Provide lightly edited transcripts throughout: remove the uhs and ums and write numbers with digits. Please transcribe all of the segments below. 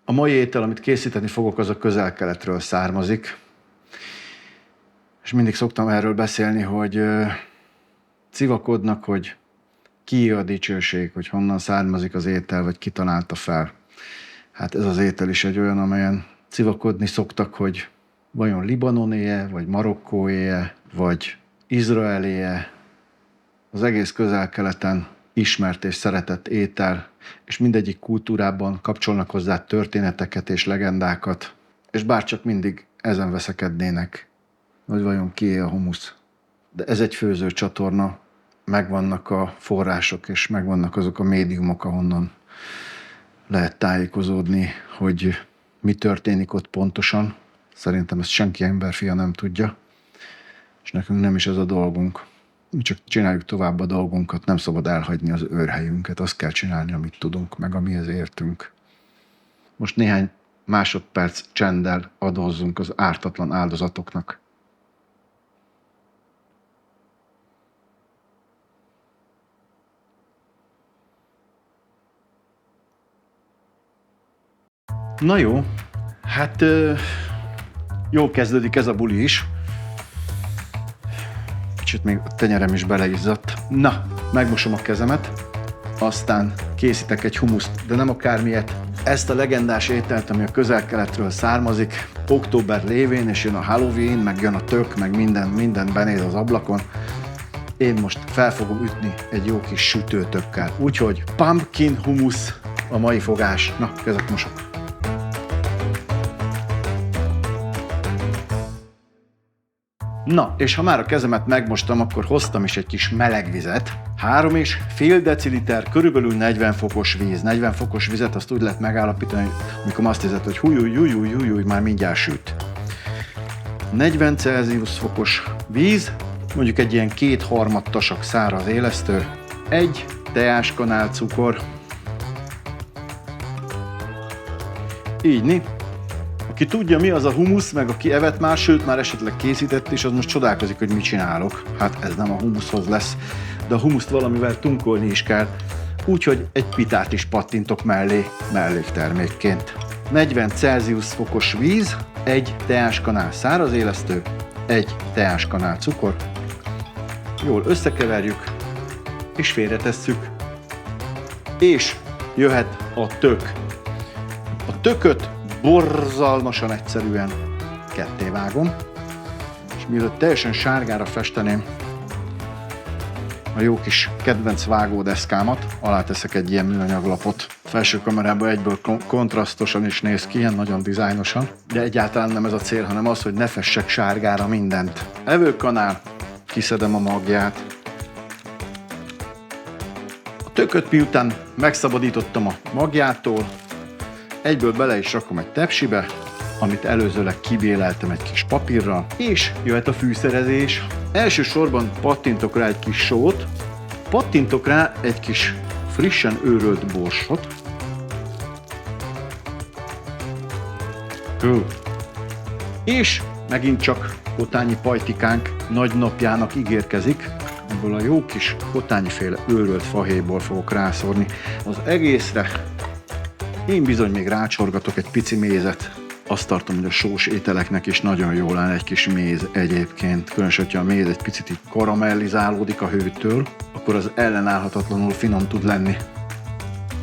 A mai étel, amit készíteni fogok, az a Közel-Keletről származik. És mindig szoktam erről beszélni, hogy civakodnak, hogy kié a dicsőség, hogy honnan származik az étel, vagy ki találta fel. Hát ez az étel is egy olyan, amelyen civakodni szoktak, hogy vajon Libanonéje, vagy Marokkóéje, vagy Izraeléje. Az egész Közel-Keleten ismert és szeretett étel, és mindegyik kultúrában kapcsolnak hozzá történeteket és legendákat, és bárcsak mindig ezen veszekednének, hogy vajon kié a humusz. De ez egy főzőcsatorna, megvannak a források, és megvannak azok a médiumok, ahonnan lehet tájékozódni, hogy mi történik ott pontosan. Szerintem ezt senki emberfia nem tudja, és nekünk nem is ez a dolgunk. Mi csak csináljuk tovább a dolgunkat, nem szabad elhagyni az őrhelyünket, azt kell csinálni, amit tudunk, meg amihez értünk. Most néhány másodperc csenddel adózzunk az ártatlan áldozatoknak. Na jó, hát jól kezdődik ez a buli is. Kicsit még a tenyerem is beleizzadt. Na, megmosom a kezemet, aztán készítek egy humuszt, de nem akármilyet. Ezt a legendás ételt, ami a Közel-Keletről származik, október lévén, és jön a Halloween, meg jön a tök, meg minden benéz az ablakon. Én most fel fogom ütni egy jó kis sütőtökkel. Úgyhogy pumpkin hummus a mai fogás. Na, kezet mosok. Na, és ha már a kezemet megmostam, akkor hoztam is egy kis meleg vizet. 3,5 deciliter, körülbelül 40 fokos víz. 40 fokos vizet azt úgy lehet megállapítani, amikor azt hiszed, hogy hújúj, már mindjárt süt. 40 Celsius fokos víz, mondjuk egy ilyen 2/3 tasak száraz élesztő, 1 teáskanál cukor. Ígyni. Aki tudja, mi az a humusz, meg aki evett már, sőt, már esetleg készített is, az most csodálkozik, hogy mit csinálok. Hát ez nem a humuszhoz lesz, de a humuszt valamivel tunkolni is kell. Úgyhogy egy pitát is pattintok mellé, melléktermékként. 40 Celsius fokos víz, 1 teáskanál száraz élesztő, 1 teáskanál cukor. Jól összekeverjük, és félretesszük. És jöhet a tök. A tököt borzalmasan egyszerűen kettévágom, és mielőtt teljesen sárgára festeném a jó kis kedvenc vágódeszkámat, aláteszek egy ilyen műanyaglapot. A felső kamerában egyből kontrasztosan is néz ki, ilyen nagyon dizájnosan, de egyáltalán nem ez a cél, hanem az, hogy ne fessek sárgára mindent. Evőkanál, kiszedem a magját. A tököt miután megszabadítottam a magjától, egyből bele is rakom egy tepsibe, amit előzőleg kibéleltem egy kis papírral, és jöhet a fűszerezés. Elsősorban pattintok rá egy kis sót, pattintok rá egy kis frissen őrölt borsot. És megint csak kotányi pajtikánk nagy napjának ígérkezik. Ebből a jó kis kotányiféle őrölt fahéjból fogok rászórni az egészre. Én bizony még rácsorgatok egy pici mézet. Azt tartom, hogy a sós ételeknek is nagyon jól áll egy kis méz egyébként. Különösen, hogyha a méz egy picit így karamellizálódik a hőtől, akkor az ellenállhatatlanul finom tud lenni.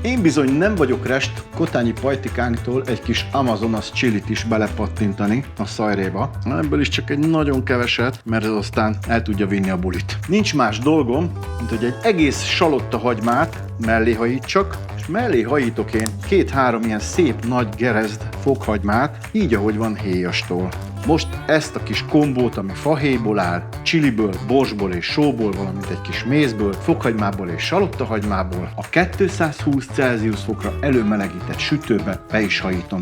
Én bizony nem vagyok rest kotányi pajtikánktól egy kis Amazonas chilit is belepattintani a szajréba. Ebből is csak egy nagyon keveset, mert ez aztán el tudja vinni a bulit. Nincs más dolgom, mint hogy egy egész salottahagymát mellé hajítsak, és mellé hajítok én 2-3 ilyen szép nagy gerezd fokhagymát, így ahogy van héjastól. Most ezt a kis kombót, ami fahéjból áll, chiliből, borsból és sóból, valamint egy kis mézből, fokhagymából és salottahagymából a 220 Celsius fokra előmelegített sütőbe be is hajítom.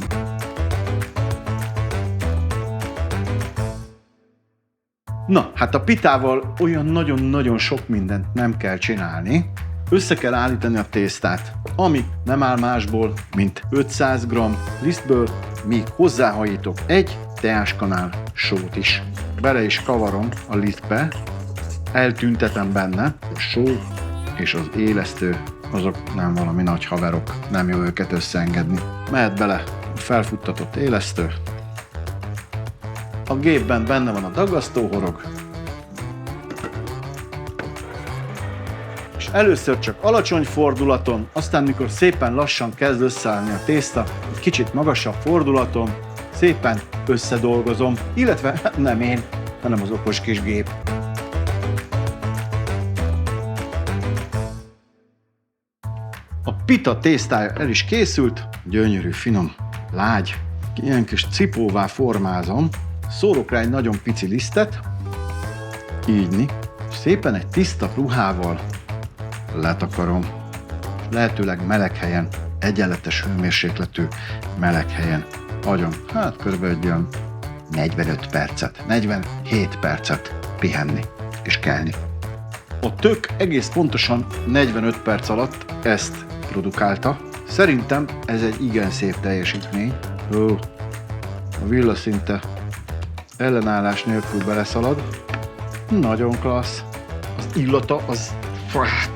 Na, hát a pitával olyan nagyon-nagyon sok mindent nem kell csinálni. Össze kell állítani a tésztát, ami nem áll másból, mint 500 g lisztből, míg hozzáhajítok egy teáskanál sót is. Bele is kavarom a lisztbe, eltüntetem benne a só és az élesztő, azok nem valami nagy haverok, nem jó őket összeengedni. Mehet bele felfuttatott élesztő. A gépben benne van a dagasztóhorog. És először csak alacsony fordulaton, aztán mikor szépen lassan kezd összeállni a tészta, egy kicsit magasabb fordulaton, szépen összedolgozom, illetve nem én, hanem az okos kis gép. A pita tésztája el is készült, gyönyörű, finom, lágy, ilyen kis cipóvá formázom, szórok rá egy nagyon pici lisztet, ígyni, szépen egy tiszta ruhával letakarom, lehetőleg meleg helyen, egyenletes hőmérsékletű meleg helyen agyon, hát körülbelül egy olyan 45 percet, 47 percet pihenni és kelni. A tök egész pontosan 45 perc alatt ezt produkálta. Szerintem ez egy igen szép teljesítmény. A villa szinte ellenállás nélkül beleszalad. Nagyon klassz. Az illata, az...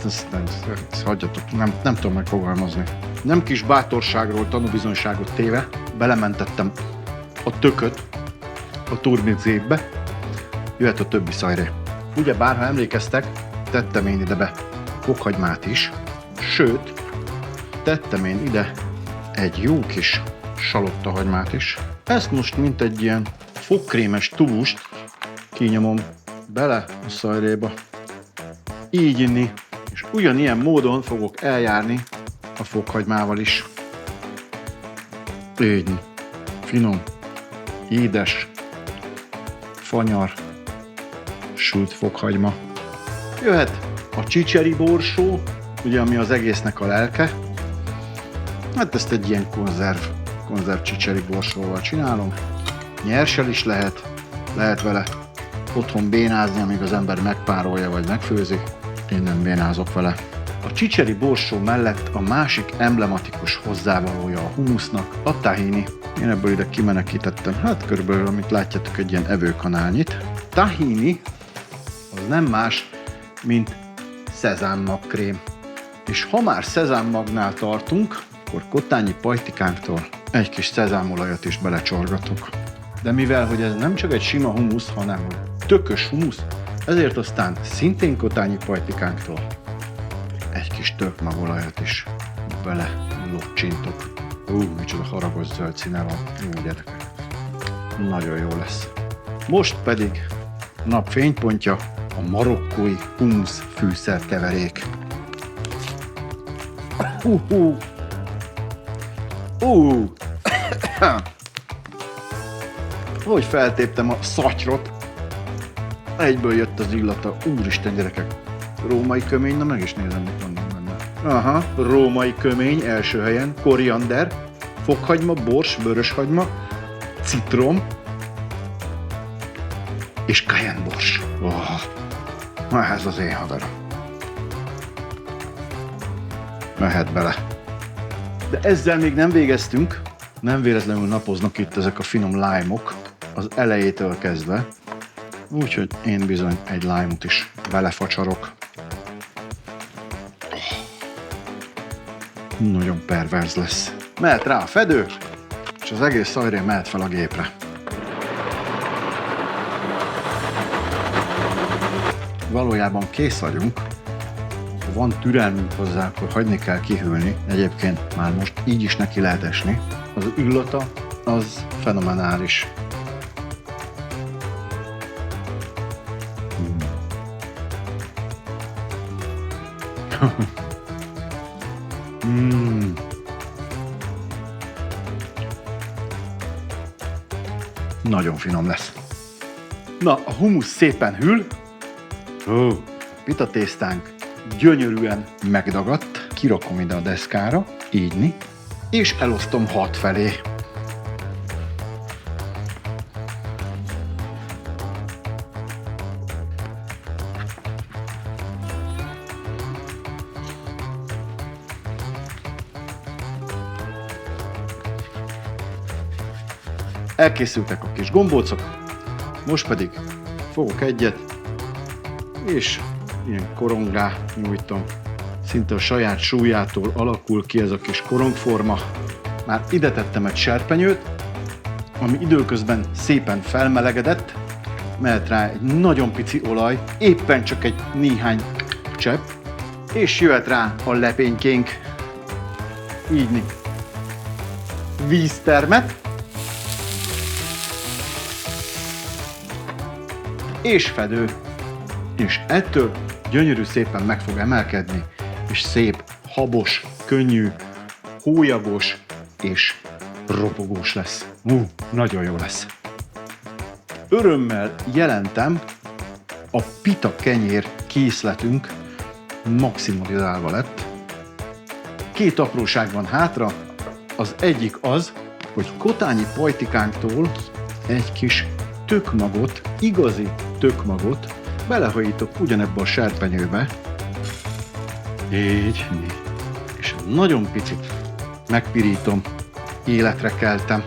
ezt hagyjatok, nem tudom megfogalmazni. Nem kis bátorságról tanúbizonyságot téve, belementettem a tököt a turmicépbe. Jöhet a többi szajré. Ugye bárha emlékeztek, tettem én ide be fokhagymát is, sőt, tettem én ide egy jó kis salottahagymát is. Ezt most mint egy ilyen fogkrémes tuvust kinyomom bele a szajréba. Így inni, és ugyanilyen módon fogok eljárni a fokhagymával is. Így, finom, édes, fanyar, sült fokhagyma. Jöhet a csicseri borsó, ugye, ami az egésznek a lelke. Hát ezt egy ilyen konzerv csicseri borsóval csinálom. Nyersel is lehet vele otthon bénázni, amíg az ember megpárolja vagy megfőzi. Én nem bénázok vele. A csicseri borsó mellett a másik emblematikus hozzávalója a humusznak a tahini. Én ebből ide kimenekítettem, hát körülbelül, amit látjátok, egy ilyen evőkanálnyit. Tahini az nem más, mint szezámmagkrém. És ha már szezámmagnál tartunk, akkor kottányi pajtikánktól egy kis szezámolajat is belecsorgatok. De mivel, hogy ez nem csak egy sima humusz, hanem tökös humusz, ezért aztán szintén kottányi pajtikánktól egy kis tökmagolajat is bele locsintok. Micsoda haragos zöld színe van. Jó, gyerekek. Nagyon jó lesz. Most pedig a nap fénypontja a marokkói humusz fűszerkeverék. Hogy feltéptem a szatyrot, egyből jött az illata. Úristen, gyerekek! Római kömény, na meg is nézem, mit mondom benne. Aha, római kömény első helyen, koriander, fokhagyma, bors, vöröshagyma, citrom és cayennebors. Na ez az én hadarom. Mehet bele. De ezzel még nem végeztünk. Nem véletlenül napoznak itt ezek a finom lime-ok az elejétől kezdve. Úgyhogy én bizony egy lime-ot is belefacsarok. Nagyon perverz lesz. Mehet rá a fedő, és az egész szajré mehet fel a gépre. Valójában kész vagyunk. Ha van türelmünk hozzá, akkor hagyni kell kihűlni. Egyébként már most így is neki lehet esni. Az illata az fenomenális. Nagyon finom lesz. Na, a humusz szépen hűl. Pitatésztánk gyönyörűen megdagadt. Kirakom ide a deszkára, ígyni, és elosztom 6 felé. Elkészültek a kis gombócok, most pedig fogok egyet, és ilyen korongá nyújtom. Szinte a saját súlyától alakul ki ez a kis korongforma. már ide tettem egy serpenyőt, ami időközben szépen felmelegedett, mehet rá egy nagyon pici olaj, éppen csak egy néhány csepp, és jöhet rá a lepénykénk. Így víztermet, és fedő, és ettől gyönyörű szépen meg fog emelkedni, és szép, habos, könnyű, hólyagos és ropogós lesz. Nagyon jó lesz. Örömmel jelentem, a pita kenyér készletünk maximalizálva lett. 2 apróság van hátra, az egyik az, hogy Kotányi Pajtikánktól egy kis tökmagot, igazi tökmagot belehajítok ugyanebbe a serpenyőbe. Így. És nagyon picit megpirítom, életre keltem.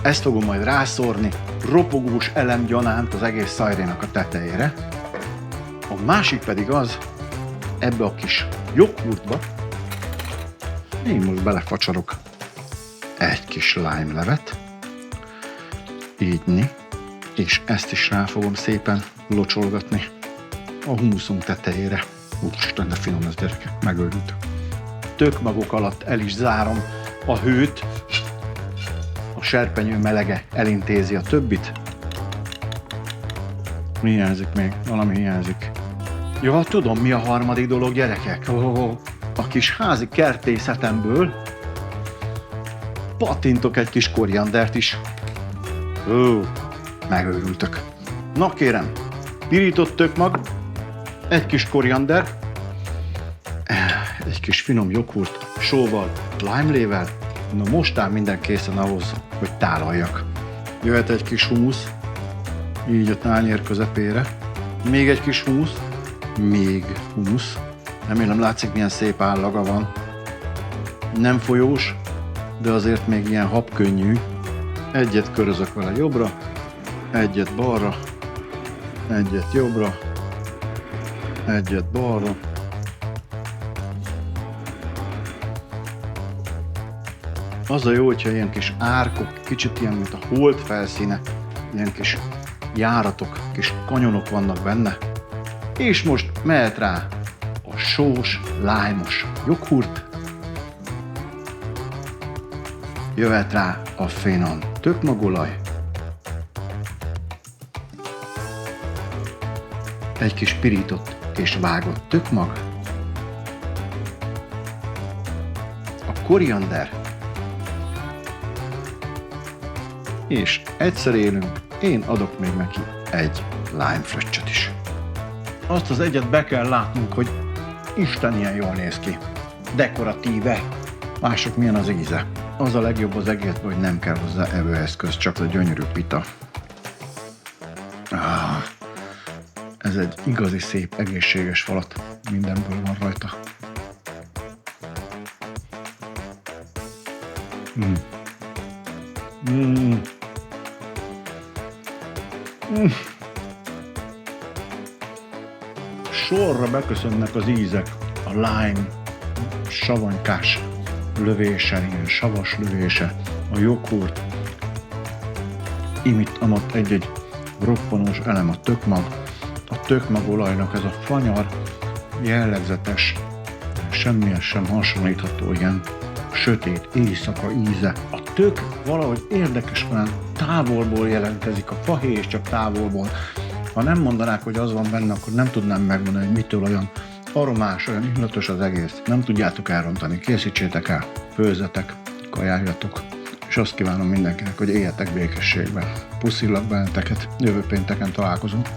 Ezt fogom majd rászórni ropogós elemgyanánt az egész szajrénak a tetejére. A másik pedig az, ebbe a kis joghurtba én most belefacsarok egy kis lime levet, így, és ezt is rá fogom szépen locsolgatni a humuszunk tetejére. Úristen, de finom ez, gyerekek, megőrült. Tökmagok alatt el is zárom a hőt, a serpenyő melege elintézi a többit. Mi hiányzik még? Valami hiányzik. Ja, tudom, mi a harmadik dolog, gyerekek. A kis házi kertészetemből pattintok egy kis koriandert is. Megőrültök. Na kérem, pirított tökmag, egy kis koriander, egy kis finom joghurt, sóval, limelével. Na most áll minden készen ahhoz, hogy tálaljak. Jöhet egy kis humusz, így a tányér közepére. Még egy kis humusz, még humusz. Remélem látszik, milyen szép állaga van. Nem folyós, de azért még ilyen habkönnyű. Egyet körözök vele jobbra, egyet balra, egyet jobbra, egyet balra. Az a jó, hogyha ilyen kis árkok, kicsit ilyen, mint a hold felszíne, ilyen kis járatok, kis kanyonok vannak benne. És most mehet rá a sós, lájmos joghurt, jöhet rá a finom tökmagolaj, egy kis pirított és vágott tökmag, a koriander, és egyszer élünk, én adok még neki egy lime fröccsöt is. Azt az egyet be kell látnunk, hogy Isten ilyen jól néz ki. Dekoratíve. Mások milyen az íze. Az a legjobb az egészben, hogy nem kell hozzá evőeszköz, csak a gyönyörű pita. Ez egy igazi szép, egészséges falat. Mindenből van rajta. Sorra beköszönnek az ízek, a lime savanykás lövése, ilyen savas lövése, a joghurt, imitt egy-egy roppanós elem, a tökmagolajnak ez a fanyar, jellegzetes, semmihez sem hasonlítható, ilyen sötét éjszaka íze. A tök valahogy érdekes, olyan távolból jelentkezik, a fahéj is csak távolból. Ha nem mondanák, hogy az van benne, akkor nem tudnám megmondani, hogy mitől olyan aromás, olyan illatos az egész. Nem tudjátok elrontani. Készítsétek el, főzzetek, kajáljatok. És azt kívánom mindenkinek, hogy éljetek békességben. Puszillak benneteket, jövő pénteken találkozunk.